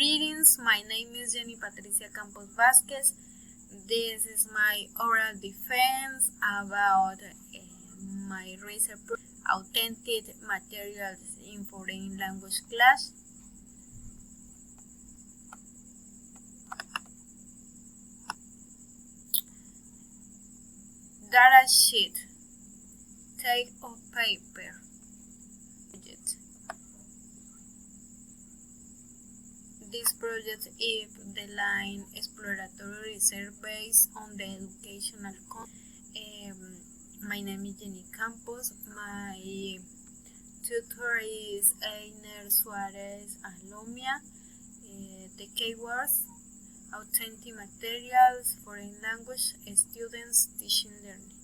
Greetings, my name is Jenny Patricia Campos Vasquez. This is my oral defense about my research authentic materials in foreign language class. Data sheet, take of paper. This project is the line exploratory research based on the educational content. My name is Jenny Campos. My tutor is Einer Suarez Alomia. The keywords: authentic materials, foreign language, students, teaching, learning.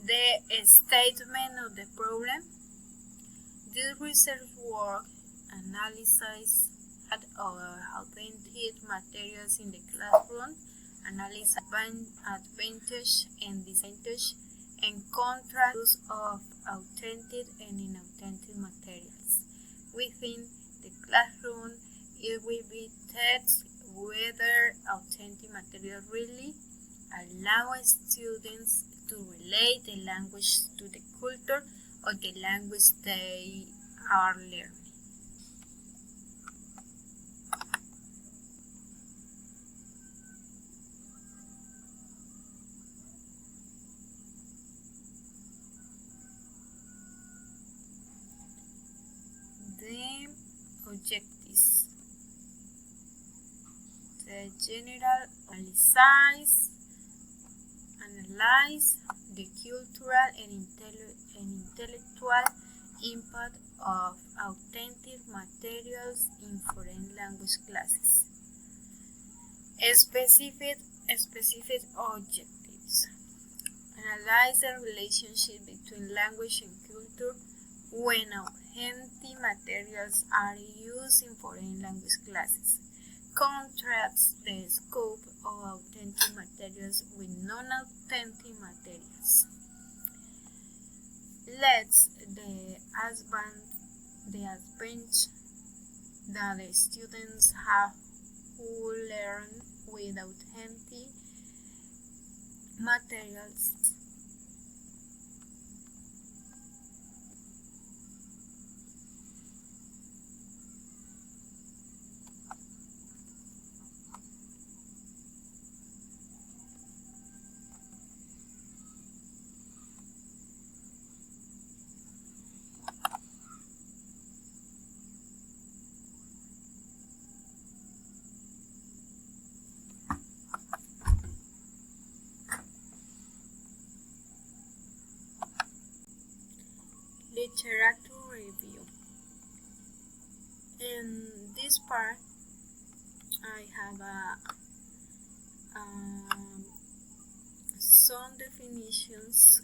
The statement of the problem. This research work analyzes authentic materials in the classroom, analyze advantage and disadvantage, and contrast use of authentic and inauthentic materials. Within the classroom, it will be tested whether authentic material really allow students to relate the language to the culture or the language they are learning. The objectives: the general analyze the cultural and intellectual impact of authentic materials in foreign language classes. Specific objectives: analyze the relationship between language and culture when authentic materials are used in foreign language classes. Contrast the scope of authentic materials with non-authentic materials. Let's the advantage that the students have who learn with authentic materials. Literature review. In this part, I have some definitions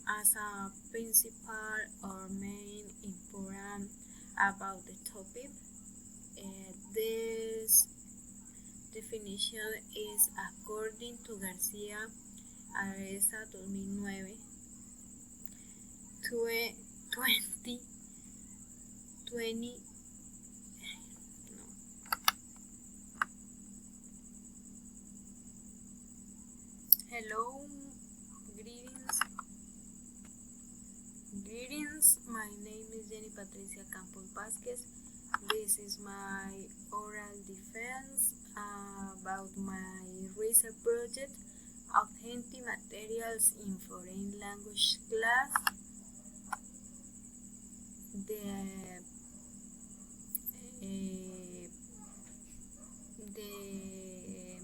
as a principal or main important about the topic. This definition is according to García Areza 2009. 2020 Hello, greetings, my name is Jenny Patricia Campos Vasquez. This is my oral defense about my research project, authentic materials in foreign language class.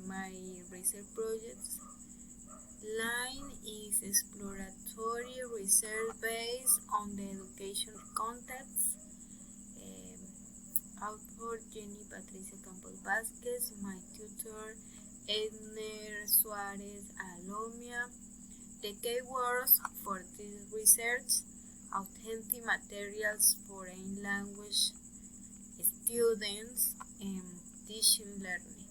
My research project's line is exploratory research based on the educational context. Author Jenny Patricia Campos Vasquez, my tutor Einer Suarez Alomia. The keywords for this research: authentic materials, foreign language, students, and teaching, learning.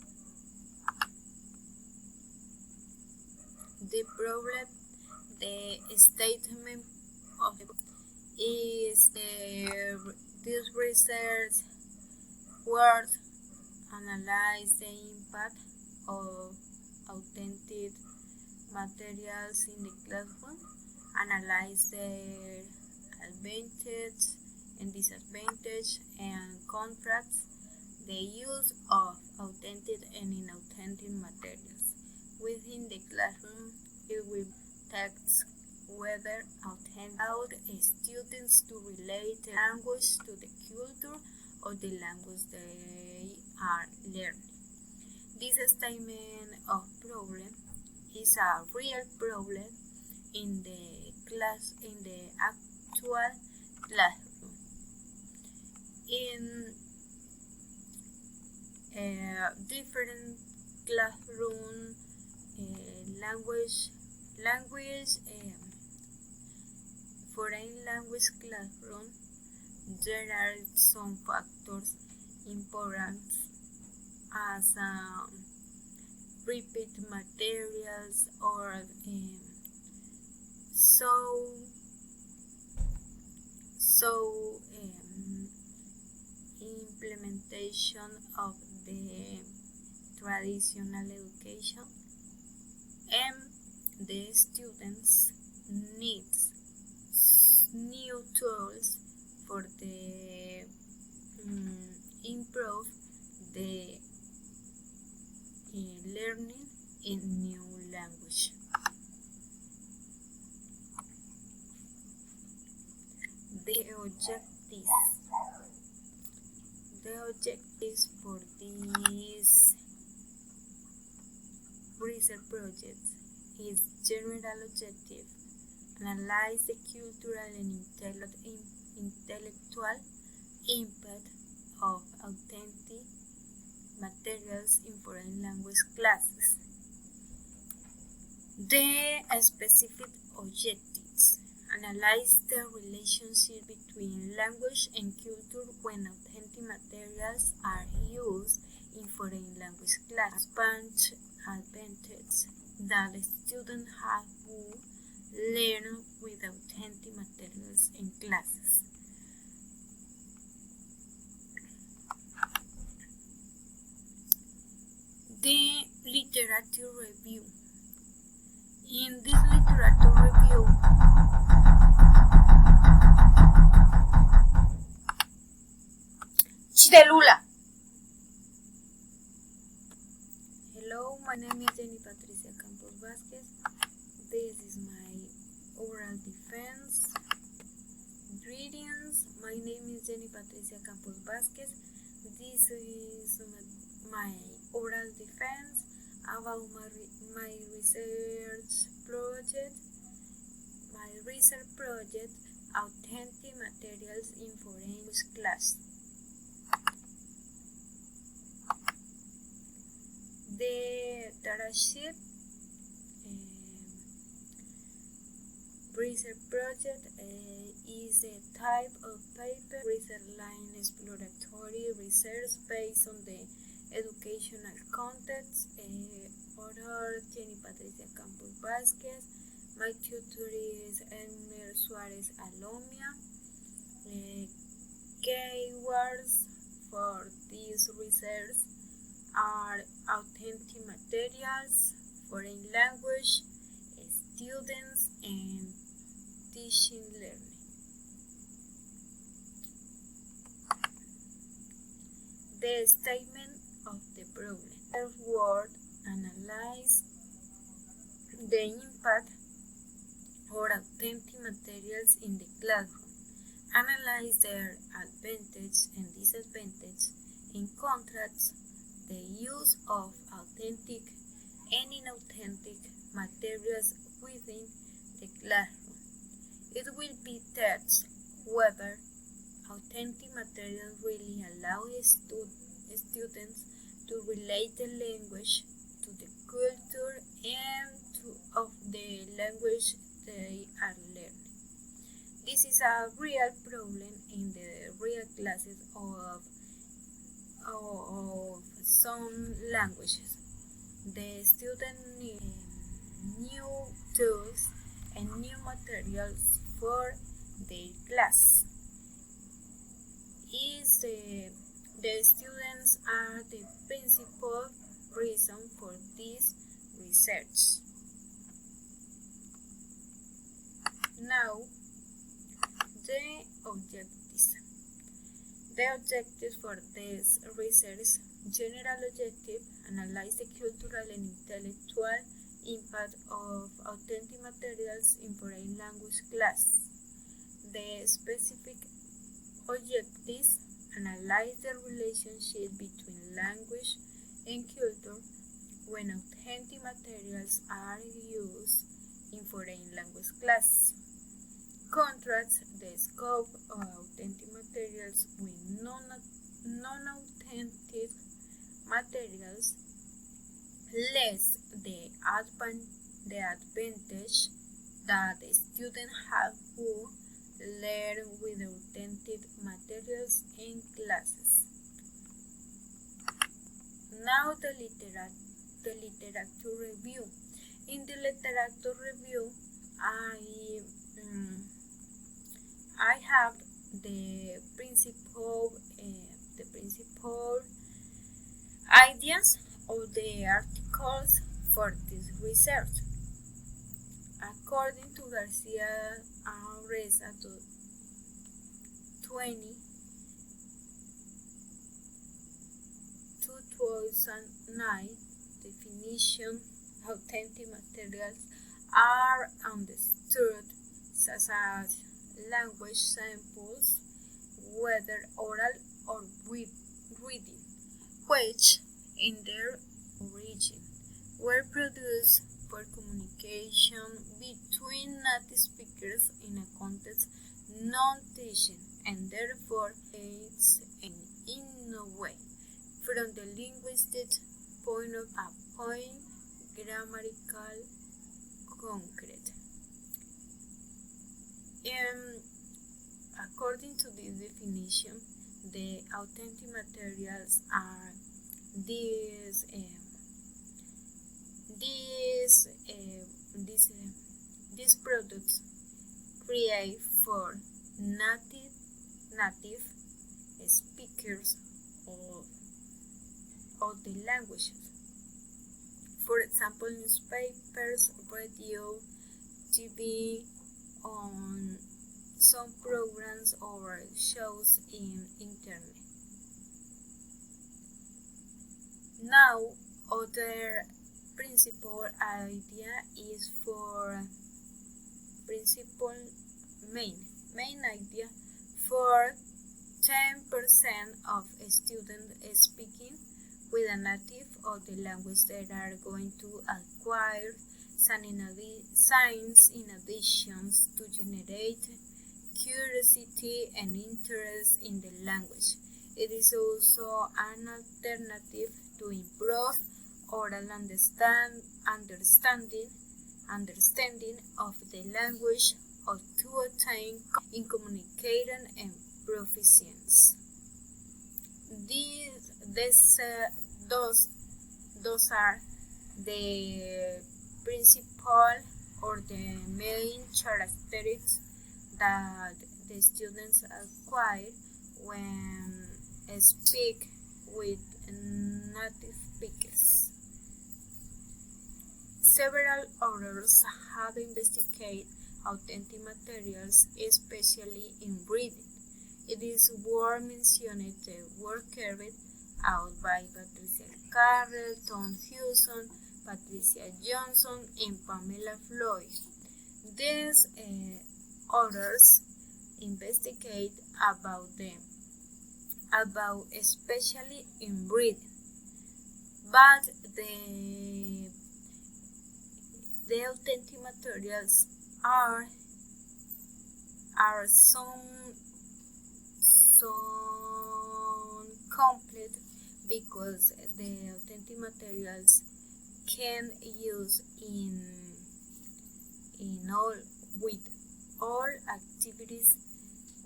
The problem The statement of the book is this research work analyze the impact of authentic materials in the classroom, analyze their advantage and disadvantage, and contrast the use of authentic and inauthentic materials. Within the classroom, it will text whether authentic allow students to relate the language to the culture or the language they are learning. This statement of problem is a real problem in the actual classroom. In different classroom language foreign language classroom, there are some factors important as repeat materials or implementation of the traditional education, and the students needs new tools for the improve the learning in new language. The objectives for this research project is general objective: analyze the cultural and intellectual impact of authentic materials in foreign language classes. The specific objectives: analyze the relationship between language and culture when authentic materials are used in foreign language classes. Punch advantage that the student have who learn with authentic materials in classes. The literature review. In this literature review, Chdelula. Hello, my name is Jenny Patricia Campos Vasquez. This is my oral defense. Greetings, my name is Jenny Patricia Campos Vasquez. This is my oral defense about my research project. My research project, authentic materials in foreign language class. The dataset research project is a type of paper research line exploratory research based on the educational context. Author Jenny Patricia Campos Vasquez. My tutor is Elmer Suarez Alomia. Keywords for this research are authentic materials, foreign language, students, and teaching learning. The statement of the problem. First word, analyze the impact of authentic materials in the classroom. Analyze their advantage and disadvantage. In contrast, the use of authentic and inauthentic materials within the classroom. It will be tested whether authentic materials really allow students to relate the language to the culture and of the language they are learning. This is a real problem in the real classes of some languages. The students need new tools and new materials for their class. The students are the principal reason for this research. Now, the objectives. The objectives for this research: general objective, analyze the cultural and intellectual impact of authentic materials in foreign language class. The specific objectives: analyze the relationship between language and culture when authentic materials are used in foreign language class. Contrast the scope of authentic materials with non-authentic materials. Less the advantage that the student have who learn with authentic materials in classes. Now the literature review. In the literature review, I have the principal ideas of the articles for this research. According to Garcia and Reza 2009 definition, authentic materials are understood such as language samples, whether oral or reading, which in their origin were produced for communication between native speakers in a context non-teaching, and therefore aids in no way, from the linguistic point of a point grammatical concrete. According to this definition, the authentic materials are these products created for native speakers of the languages. For example, newspapers, radio, TV, on some programs or shows in internet. Now, other principal idea is for main idea for 10% of students speaking with a native of the language that are going to acquire signs in addition to generate curiosity and interest in the language. It is also an alternative to improve oral understanding of the language or to attain in communication and proficiency. Those are the principal or the main characteristics that the students acquire when speak with native speakers. Several authors have investigated authentic materials, especially in reading. It is worth mentioning the work carried out by Patricia Carrel, Tom Hewson, Patricia Johnson, and Pamela Floyd. These authors investigate about especially in reading, but the authentic materials are some complete because the authentic materials can use in all activities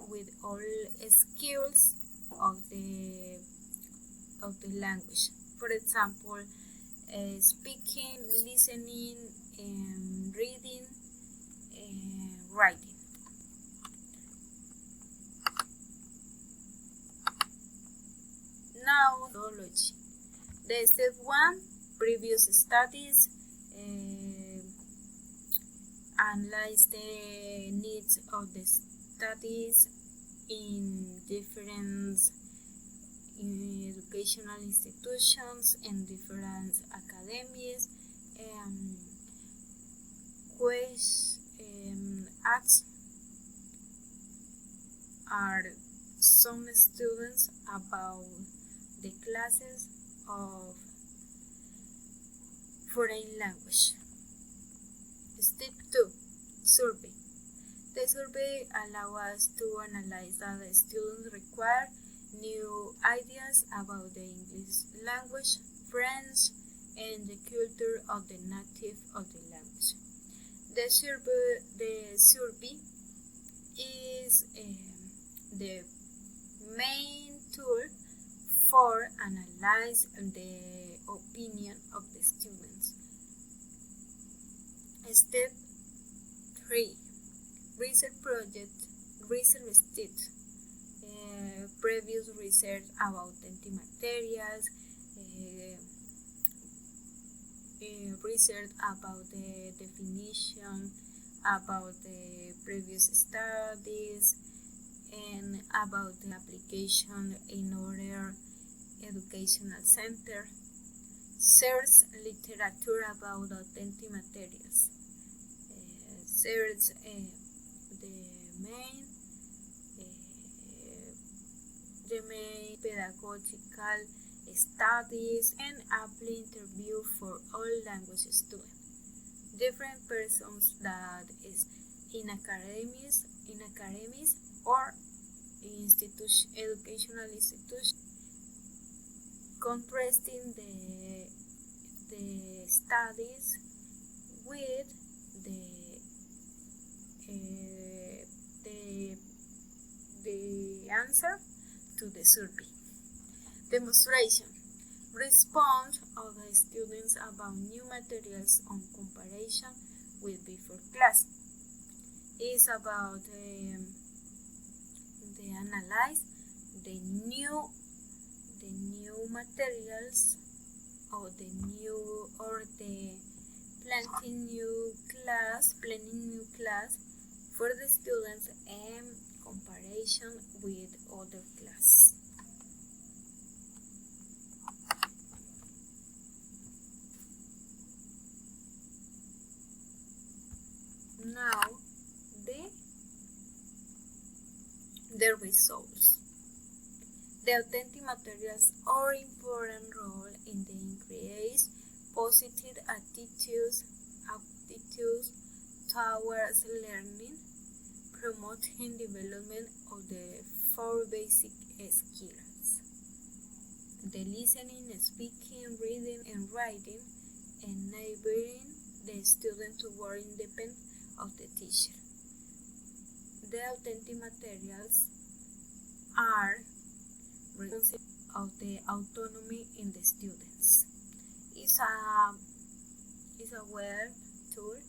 with all skills of the language. For example, speaking, listening, and reading, methodology. The step 1, previous studies, analyze the needs of the studies in different educational institutions and different academies. Ask are some students about the classes of foreign language. Step 2, survey. The survey allows us to analyze that the students require new ideas about the English language, French, and the culture of the native of the language. The survey is the main tool for analyzing the opinion of the students. Step 3, research project, research state. Previous research about authentic materials, research about the definition, about the previous studies, and about the application in other educational center. Search literature about authentic materials. Search the main pedagogical studies and apply interview for all language students. Different persons that is in academies or educational institutions, contrasting the studies with the answer to the survey. Demonstration. Response of the students about new materials on comparison with before class. Is about the analyze the new materials or the planning new class for the students and comparison with other class. Now the results. The authentic materials are an important role in the increase positive attitudes towards learning, promoting development of the 4 basic skills: the listening, speaking, reading, and writing, enabling the student to work independent of the teacher. The authentic materials are responsible of the autonomy in the students. It's a well tool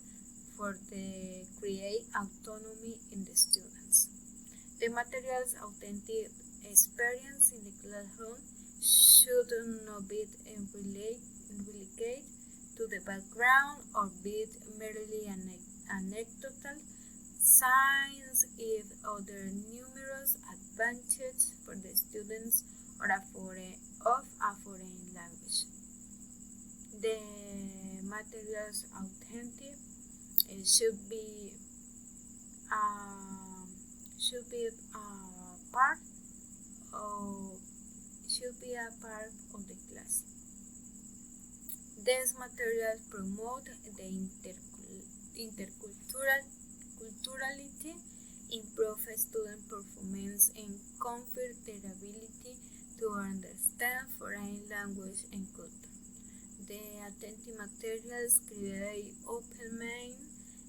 for the create autonomy in the students. The materials authentic experience in the classroom should not be relegated to the background or be merely anecdotal. Science is other numerous advantages for the students of a foreign language. The materials authentic should be a part of the class. These materials promote the interculturality, improve student performance, and confer their ability to understand foreign language and culture. The authentic materials create open mind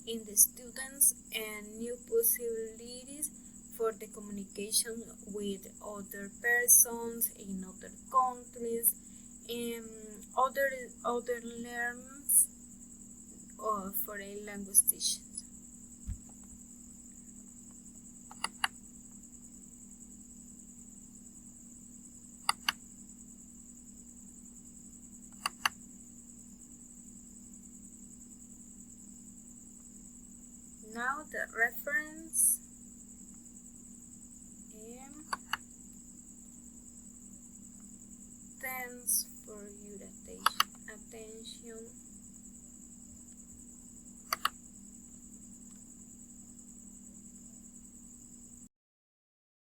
in the students and new possibilities for the communication with other persons in other countries and other learners of foreign language teaching. reference M. Thanks for